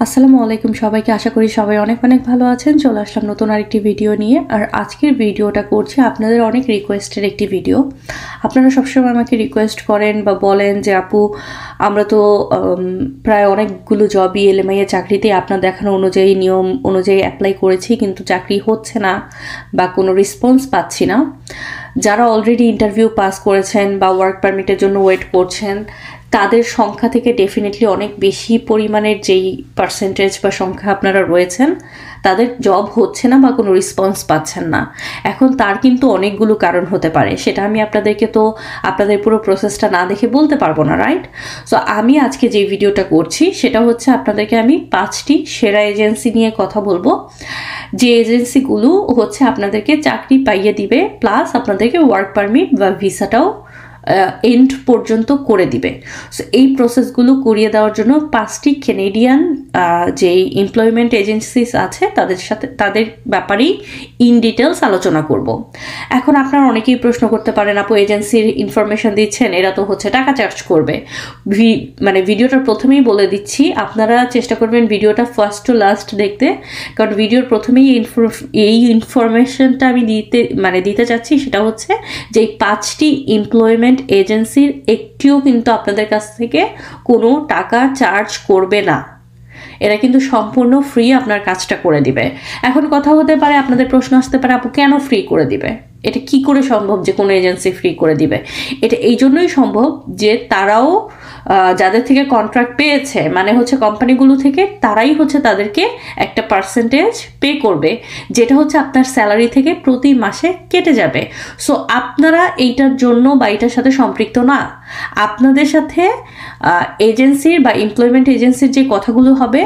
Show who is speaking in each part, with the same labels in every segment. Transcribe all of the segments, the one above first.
Speaker 1: আসসালামু আলাইকুম সবাইকে, আশা করি সবাই অনেক অনেক ভালো আছেন। চলে আসলাম নতুন আরেকটি ভিডিও নিয়ে। আর আজকের ভিডিওটা করছি আপনাদের অনেক রিকোয়েস্টের একটি ভিডিও। আপনারা সবসময় আমাকে রিকোয়েস্ট করেন বা বলেন যে আপু আমরা তো প্রায় অনেকগুলো জবই এলএমআই এর চাকরিতে আপনার দেখানো অনুযায়ী নিয়ম অনুযায়ী অ্যাপ্লাই করেছি, কিন্তু চাকরি হচ্ছে না বা কোনো রেসপন্স পাচ্ছি না। যারা অলরেডি ইন্টারভিউ পাস করেছেন বা ওয়ার্ক পারমিটের জন্য ওয়েট করছেন, তাদের সংখ্যা থেকে ডেফিনেটলি অনেক বেশি পরিমাণের যেই পার্সেন্টেজ বা সংখ্যা আপনারা রয়েছেন, তাদের জব হচ্ছে না বা কোনো রেসপন্স পাচ্ছেন না। এখন তার কিন্তু অনেকগুলো কারণ হতে পারে, সেটা আমি আপনাদেরকে তো আপনাদের পুরো প্রসেসটা না দেখে বলতে পারবো না, রাইট? সো আমি আজকে যে ভিডিওটা করছি সেটা হচ্ছে আপনাদেরকে আমি 5টি সেরা এজেন্সি নিয়ে কথা বলবো, যে এজেন্সিগুলো হচ্ছে আপনাদেরকে চাকরি পাইয়ে দিবে, প্লাস আপনাদেরকে ওয়ার্ক পারমিট বা ভিসাটাও এন্ড পর্যন্ত করে দিবে। সো এই প্রসেসগুলো করিয়ে দেওয়ার জন্য 5টি কেনেডিয়ান যে এমপ্লয়মেন্ট এজেন্সিস আছে তাদের ব্যাপারেই ইন ডিটেলস আলোচনা করব। এখন আপনারা অনেকেই প্রশ্ন করতে পারেন, আপু এজেন্সির ইনফরমেশন দিচ্ছেন, এরা তো হচ্ছে টাকা চার্জ করবে। মানে ভিডিওটার প্রথমেই বলে দিচ্ছি, আপনারা চেষ্টা করবেন ভিডিওটা ফার্স্ট টু লাস্ট দেখতে, কারণ ভিডিওর প্রথমেই এই ইনফরমেশনটা আমি দিতে চাচ্ছি। সেটা হচ্ছে যে 5টি এমপ্লয়মেন্ট এজেন্সির একটিও কিন্তু আপনাদের কাছ থেকে কোনো টাকা চার্জ করবে না। এরা কিন্তু সম্পূর্ণ ফ্রি আপনার কাজটা করে দিবে। এখন কথা হতে পারে, আপনাদের প্রশ্ন আসতে পারে, আপু কেন ফ্রি করে দিবে? এটা কি করে সম্ভব যে কোনো এজেন্সি ফ্রি করে দিবে? এটা এই জন্যই সম্ভব যে তারাও যাদের থেকে কন্ট্রাক্ট পেয়েছে, মানে হচ্ছে কোম্পানিগুলো থেকে, তারাই হচ্ছে তাদেরকে একটা পার্সেন্টেজ পে করবে, যেটা হচ্ছে আপনার স্যালারি থেকে প্রতি মাসে কেটে যাবে। সো আপনারা এইটার জন্য বা এটার সাথে সম্পৃক্ত না। আপনাদের সাথে এজেন্সির বা এমপ্লয়মেন্ট এজেন্সির যে কথাগুলো হবে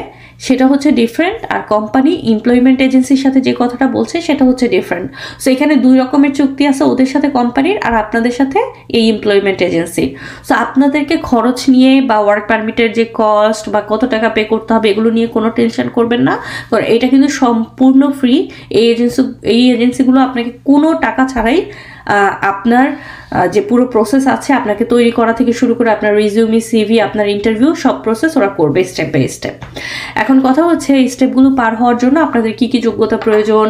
Speaker 1: সেটা হচ্ছে ডিফারেন্ট, আর কোম্পানি এমপ্লয়মেন্ট এজেন্সির সাথে যে কথাটা বলছে সেটা হচ্ছে ডিফারেন্ট। সো এখানে 2 রকমের চুক্তি আছে, ওদের সাথে কোম্পানির আর আপনাদের সাথে এই এমপ্লয়মেন্ট এজেন্সি। সো আপনাদেরকে খরচ নিয়ে বা ওয়ার্ক পারমিটের যে কস্ট বা কত টাকা পে করতে হবে এগুলো নিয়ে কোনো টেনশন করবেন না, কারণ এটা কিন্তু সম্পূর্ণ ফ্রি। এই এজেন্সিগুলো আপনাকে কোনো টাকা ছাড়াই আপনার যে পুরো প্রসেস আছে আপনাকে তৈরি করা থেকে শুরু করে আপনার রিজিউমি, সিভি, আপনার ইন্টারভিউ, সব প্রসেস ওরা করবে স্টেপ বাই স্টেপ। এখন কথা হচ্ছে এই স্টেপগুলো পার হওয়ার জন্য আপনাদের কি কি যোগ্যতা প্রয়োজন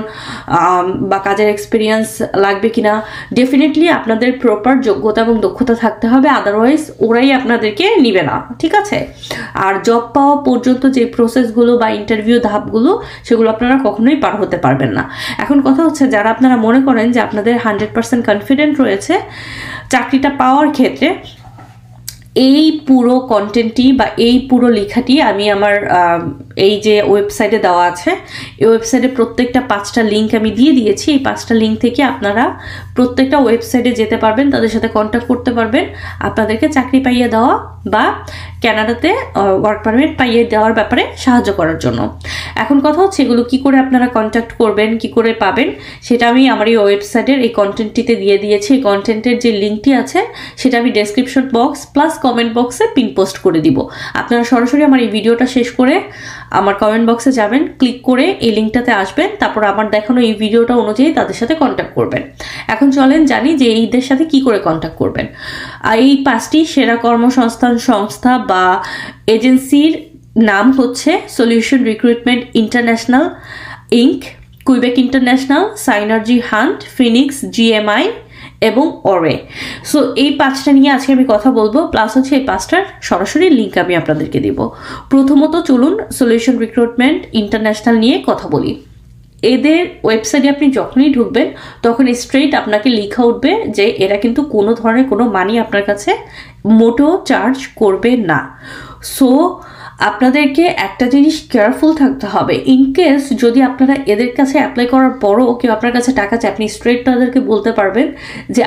Speaker 1: বা কাজের এক্সপিরিয়েন্স লাগবে কিনা। ডেফিনেটলি আপনাদের প্রপার যোগ্যতা এবং দক্ষতা থাকতে হবে, আদারওয়াইজ ওরাই আপনাদেরকে নিবে না, ঠিক আছে? আর জব পাওয়া পর্যন্ত যে প্রসেসগুলো বা ইন্টারভিউ ধাপগুলো, সেগুলো আপনারা কখনোই পার হতে পারবেন না। এখন কথা হচ্ছে, যারা আপনারা মনে করেন যে আপনাদের 100% কনফিডেন্ট রয়েছে চাকরিটা পাওয়ার ক্ষেত্রে, এই পুরো কন্টেন্টটি বা এই পুরো লেখাটি আমি আমার এই যে ওয়েবসাইটে দেওয়া আছে, এই ওয়েবসাইটে প্রত্যেকটা 5টা লিঙ্ক আমি দিয়ে দিয়েছি। এই 5টা লিঙ্ক থেকে আপনারা প্রত্যেকটা ওয়েবসাইটে যেতে পারবেন, তাদের সাথে কন্ট্যাক্ট করতে পারবেন আপনাদেরকে চাকরি পাইয়ে দেওয়া বা কানাডাতে ওয়ার্ক পারমিট পাইয়ে দেওয়ার ব্যাপারে সাহায্য করার জন্য। এখন কথা হচ্ছে এগুলো কি করে আপনারা কন্ট্যাক্ট করবেন, কি করে পাবেন, সেটা আমি আমার এই ওয়েবসাইটের এই কন্টেন্টটিতে দিয়ে দিয়েছি। এই কন্টেন্টের যে লিঙ্কটি আছে সেটা আমি ডেসক্রিপশন বক্স প্লাস কমেন্ট বক্সে পিন পোস্ট করে দিব। আপনারা সরাসরি আমার এই ভিডিওটা শেষ করে আমার কমেন্ট বক্সে যাবেন, ক্লিক করে এই লিঙ্কটাতে আসবেন, তারপর আমার দেখানো এই ভিডিওটা অনুযায়ী তাদের সাথে কন্ট্যাক্ট করবেন। এখন চলেন জানি যে এইদের সাথে কি করে কন্ট্যাক্ট করবেন। এই 5টি সেরা কর্মসংস্থান সংস্থা বা এজেন্সির নাম হচ্ছে solution recruitment international Inc, Quebec international, synergy hunt, Phoenix, GMI এবং অরে। সো এই 5টা নিয়ে আজকে আমি কথা বলবো, প্লাস হচ্ছে এই 5টার সরাসরি লিঙ্ক আমি আপনাদেরকে দিব। প্রথমত চলুন সলিউশন রিক্রুটমেন্ট ইন্টারন্যাশনাল নিয়ে কথা বলি। এদের ওয়েবসাইটে আপনি যখনই ঢুকবেন তখন স্ট্রেট আপনাকে লেখা উঠবে যে এরা কিন্তু কোনো ধরনের কোনো মানি আপনার কাছে মোটেও চার্জ করবে না। সো আপনাদেরকে একটা জিনিস কেয়ারফুল থাকতে হবে, ইনকেস যদি আপনারা এদের কাছে অ্যাপ্লাই করার পরও কেউ আপনার কাছে টাকা চায়, আপনি স্ট্রেট তাদেরকে বলতে পারবেন যে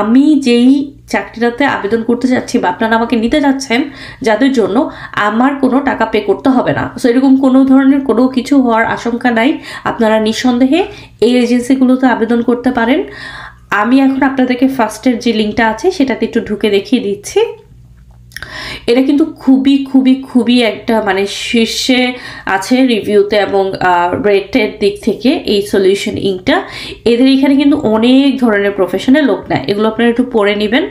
Speaker 1: আমি যেই চাকরিটাতে আবেদন করতে যাচ্ছি বা আপনারা আমাকে নিতে যাচ্ছেন, যাদের জন্য আমার কোনো টাকা পে করতে হবে না। সো এরকম কোনো ধরনের কোনো কিছু হওয়ার আশঙ্কা নাই, আপনারা নিঃসন্দেহে এই এজেন্সিগুলোতে আবেদন করতে পারেন। আমি এখন আপনাদেরকে ফার্স্টের যে লিঙ্কটা আছে সেটাতে একটু ঢুকে দেখিয়ে দিচ্ছি। এটা কিন্তু খুবই খুবই খুবই একটা মানে শীর্ষে আছে রিভিউতে এবং রেটের দিক থেকে এই সলিউশন ইঙ্কটা। এদের এখানে কিন্তু অনেক ধরনের প্রফেশনাল লোক নেয়, এগুলো আপনারা একটু পড়ে নেবেন।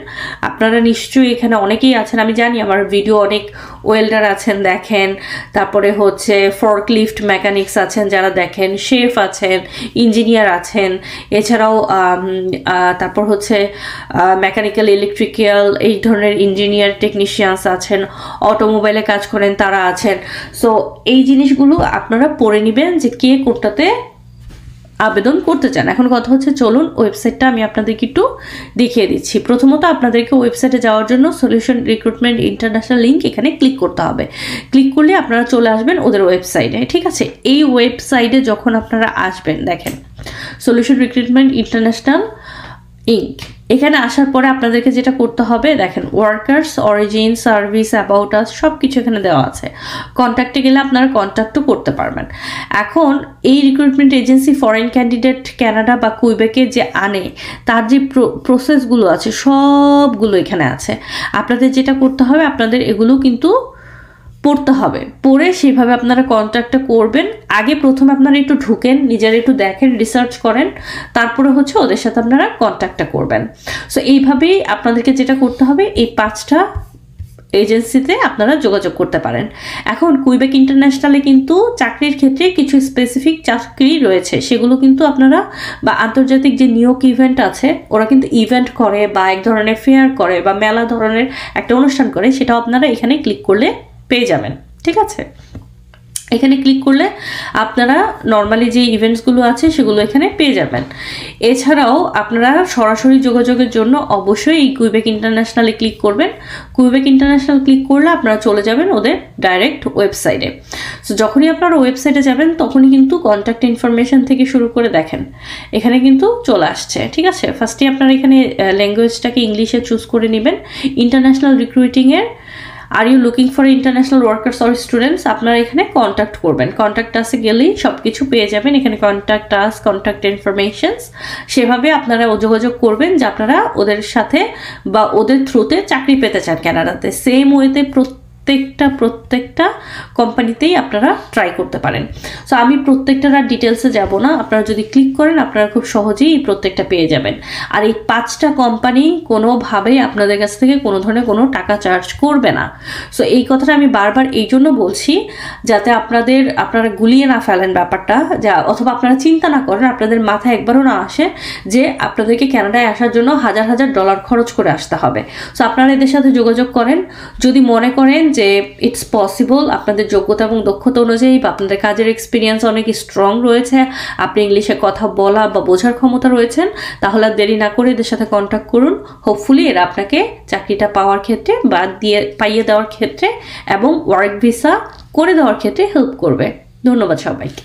Speaker 1: আপনারা নিশ্চয়ই এখানে অনেকেই আছেন, আমি জানি আমার ভিডিও অনেক ওয়েল্ডার আছেন দেখেন, তারপরে হচ্ছে ফর্কলিফট মেকানিক্স আছেন যারা দেখেন, শেফ আছেন, ইঞ্জিনিয়ার আছেন, এছাড়াও তারপর হচ্ছে মেকানিক্যাল ইলেকট্রিক্যাল এই ধরনের ইঞ্জিনিয়ার টেকনিশিয়ানস আছেন, অটোমোবাইলে কাজ করেন তারা আছেন। সো এই জিনিসগুলো আপনারা পড়ে নেবেন যে কে কোনটাতে আবেদন করতে চান। এখন কথা হচ্ছে চলুন ওয়েবসাইটটা আমি আপনাদেরকে একটু দেখিয়ে দিচ্ছি। প্রথমত আপনাদেরকে ওয়েবসাইটে যাওয়ার জন্য সলিউশন রিক্রুটমেন্ট ইন্টারন্যাশনাল লিঙ্ক এখানে ক্লিক করতে হবে। ক্লিক করলে আপনারা চলে আসবেন ওদের ওয়েবসাইটে, ঠিক আছে। এই ওয়েবসাইটে যখন আপনারা আসবেন দেখেন সলিউশন রিক্রুটমেন্ট ইন্টারন্যাশনাল ইঙ্ক, এখানে আসার পরে আপনাদেরকে যেটা করতে হবে দেখেন workers, origin, service, about us সব কিছু এখানে দেওয়া আছে। কন্ট্যাক্টে গেলে আপনারা কন্ট্যাক্টও করতে পারবেন। এখন এই recruitment agency foreign candidate Canada বা কুইবেকে যে আনে তার যে প্রসেসগুলো আছে সবগুলো এখানে আছে। আপনাদের যেটা করতে হবে আপনাদের এগুলো কিন্তু পড়তে হবে, পড়ে সেইভাবে আপনারা কন্ট্যাক্টটা করবেন। আগে প্রথমে আপনারা একটু ঢুকেন, নিজেরা একটু দেখেন, রিসার্চ করেন, তারপরে হচ্ছে ওদের সাথে আপনারা কন্ট্যাক্টটা করবেন। সো এইভাবেই আপনাদেরকে যেটা করতে হবে এই 5টা এজেন্সিতে আপনারা যোগাযোগ করতে পারেন। এখন কুইবেক ইন্টারন্যাশনালে কিন্তু চাকরির ক্ষেত্রে কিছু স্পেসিফিক চাকরি রয়েছে, সেগুলো কিন্তু আপনারা বা আন্তর্জাতিক যে নিয়োগ ইভেন্ট আছে ওরা কিন্তু ইভেন্ট করে বা এক ধরনের ফেয়ার করে বা মেলা ধরনের একটা অনুষ্ঠান করে, সেটাও আপনারা এখানে ক্লিক করলে পেয়ে যাবেন, ঠিক আছে। এখানে ক্লিক করলে আপনারা নর্মালি যে ইভেন্টসগুলো আছে সেগুলো এখানে পেয়ে যাবেন। এছাড়াও আপনারা সরাসরি যোগাযোগের জন্য অবশ্যই এই কুইবেক ইন্টারন্যাশনালে ক্লিক করবেন। কুইবেক ইন্টারন্যাশনাল ক্লিক করলে আপনারা চলে যাবেন ওদের ডাইরেক্ট ওয়েবসাইটে। সো যখনই আপনারা ওয়েবসাইটে যাবেন তখনই কিন্তু কন্ট্যাক্ট ইনফরমেশন থেকে শুরু করে দেখেন এখানে কিন্তু চলে আসছে, ঠিক আছে। ফার্স্টে আপনারা এখানে ল্যাঙ্গুয়েজটাকে ইংলিশে চুজ করে নেবেন। ইন্টারন্যাশনাল রিক্রুটিংয়ের are you looking for international workers or students আপনারা এখানে কন্ট্যাক্ট করবেন। কন্ট্যাক্ট আসে গেলেই সব কিছু পেয়ে যাবেন এখানে, কন্ট্যাক্ট আস, কন্ট্যাক্ট ইনফরমেশনস, সেভাবে আপনারা যোগাযোগ করবেন যে আপনারা ওদের সাথে বা ওদের থ্রুতে চাকরি পেতে চান কানাডাতে। সেম ওয়েতে প্রত্যেকটা কোম্পানিতেই আপনারা ট্রাই করতে পারেন। সো আমি প্রত্যেকটার আর ডিটেলসে যাব না, আপনারা যদি ক্লিক করেন আপনারা খুব সহজেই প্রত্যেকটা পেয়ে যাবেন। আর এই 5টা কোম্পানি কোনোভাবেই আপনাদের কাছ থেকে কোনো ধরনের কোনো টাকা চার্জ করবে না। সো এই কথাটা আমি বারবার এই জন্য বলছি যাতে আপনারা গুলিয়ে না ফেলেন ব্যাপারটা, যা অথবা আপনারা চিন্তা না করেন, আপনাদের মাথায় একবারও না আসে যে আপনাদেরকে কানাডায় আসার জন্য হাজার ডলার খরচ করে আসতে হবে। সো আপনারা এদের সাথে যোগাযোগ করেন, যদি মনে করেন যে ইটস পসিবল আপনাদের যোগ্যতা এবং দক্ষতা অনুযায়ী বা আপনাদের কাজের এক্সপিরিয়েন্স অনেক স্ট্রং রয়েছে, আপনি ইংলিশে কথা বলা বা বোঝার ক্ষমতা রয়েছেন, তাহলে দেরি না করে এদের সাথে কন্ট্যাক্ট করুন। হোপফুলি এরা আপনাকে চাকরিটা পাওয়ার ক্ষেত্রে বা পাইয়ে দেওয়ার ক্ষেত্রে এবং ওয়ার্ক ভিসা করে দেওয়ার ক্ষেত্রে হেল্প করবে। ধন্যবাদ সবাইকে।